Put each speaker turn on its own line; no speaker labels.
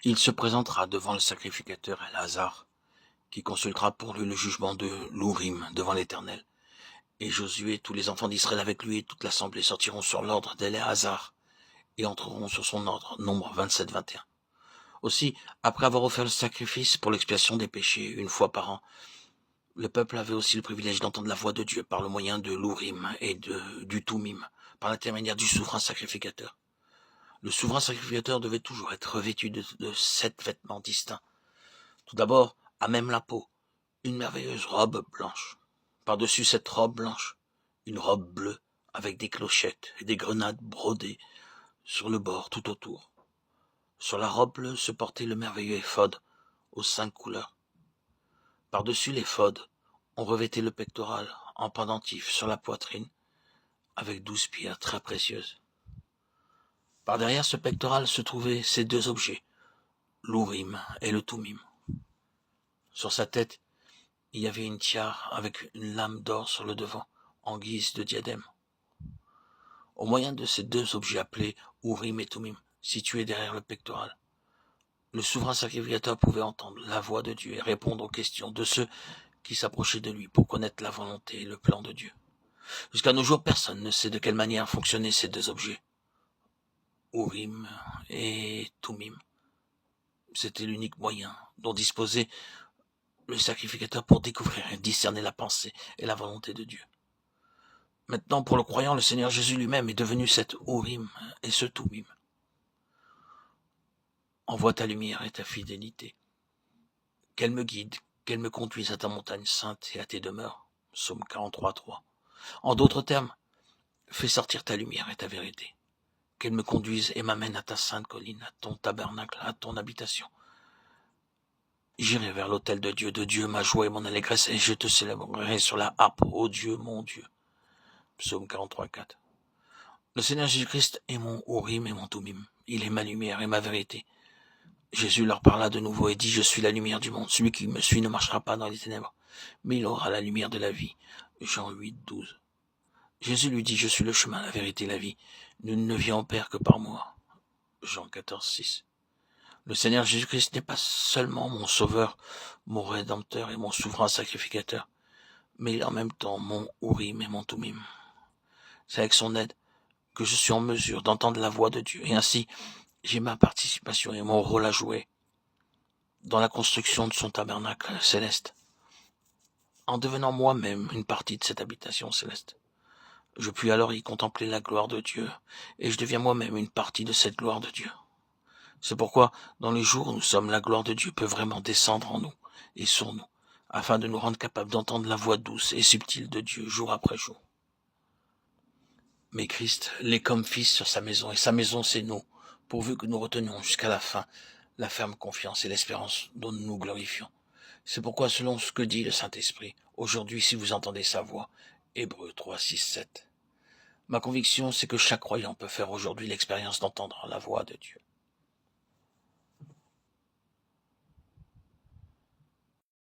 Il se présentera devant le sacrificateur Éléazar, qui consultera pour lui le jugement de l'Ourim devant l'Éternel. Et Josué, tous les enfants d'Israël avec lui et toute l'assemblée sortiront sur l'ordre d'Éléazar et entreront sur son ordre. Nombre 27-21. Aussi, après avoir offert le sacrifice pour l'expiation des péchés une fois par an, le peuple avait aussi le privilège d'entendre la voix de Dieu par le moyen de l'Ourim et du Toumim, par l'intermédiaire du souverain sacrificateur. Le souverain sacrificateur devait toujours être revêtu de 7 vêtements distincts. Tout d'abord, à même la peau, une merveilleuse robe blanche. Par-dessus cette robe blanche, une robe bleue avec des clochettes et des grenades brodées sur le bord tout autour. Sur la robe bleue se portait le merveilleux éphod aux 5 couleurs. Par-dessus l'éphod, on revêtait le pectoral en pendentif sur la poitrine avec 12 pierres très précieuses. Par derrière ce pectoral se trouvaient ces 2 objets, l'Ourim et le Toumim. Sur sa tête, il y avait une tiare avec une lame d'or sur le devant, en guise de diadème. Au moyen de ces 2 objets appelés Ourim et Toumim, situés derrière le pectoral, le souverain sacrificateur pouvait entendre la voix de Dieu et répondre aux questions de ceux qui s'approchaient de lui pour connaître la volonté et le plan de Dieu. Jusqu'à nos jours, personne ne sait de quelle manière fonctionnaient ces 2 objets, Ourim et Toumim. C'était l'unique moyen dont disposait le sacrificateur pour découvrir et discerner la pensée et la volonté de Dieu. Maintenant, pour le croyant, le Seigneur Jésus lui-même est devenu cet Ourim et ce Toumim. Envoie ta lumière et ta fidélité. Qu'elle me guide, qu'elle me conduise à ta montagne sainte et à tes demeures. Psaume 43:3. En d'autres termes, fais sortir ta lumière et ta vérité. Qu'elle me conduise et m'amène à ta sainte colline, à ton tabernacle, à ton habitation. J'irai vers l'autel de Dieu ma joie et mon allégresse, et je te célébrerai sur la harpe, ô Dieu, mon Dieu. Psaume 43:4. Le Seigneur Jésus-Christ est mon Ourim et mon Toumim. Il est ma lumière et ma vérité. Jésus leur parla de nouveau et dit, je suis la lumière du monde. Celui qui me suit ne marchera pas dans les ténèbres, mais il aura la lumière de la vie. Jean 8:12. Jésus lui dit, je suis le chemin, la vérité et la vie. Nul ne vient au Père que par moi. Jean 14:6. Le Seigneur Jésus-Christ n'est pas seulement mon sauveur, mon rédempteur et mon souverain sacrificateur, mais il est en même temps mon Ourim et mon Toumim. C'est avec son aide que je suis en mesure d'entendre la voix de Dieu, et ainsi j'ai ma participation et mon rôle à jouer dans la construction de son tabernacle céleste, en devenant moi-même une partie de cette habitation céleste. Je puis alors y contempler la gloire de Dieu, et je deviens moi-même une partie de cette gloire de Dieu. C'est pourquoi, dans les jours où nous sommes, la gloire de Dieu peut vraiment descendre en nous et sur nous, afin de nous rendre capables d'entendre la voix douce et subtile de Dieu jour après jour. Mais Christ l'est comme fils sur sa maison, et sa maison c'est nous, pourvu que nous retenions jusqu'à la fin la ferme confiance et l'espérance dont nous nous glorifions. C'est pourquoi, selon ce que dit le Saint-Esprit, aujourd'hui, si vous entendez sa voix, Hébreux 3:6-7. Ma conviction, c'est que chaque croyant peut faire aujourd'hui l'expérience d'entendre la voix de Dieu.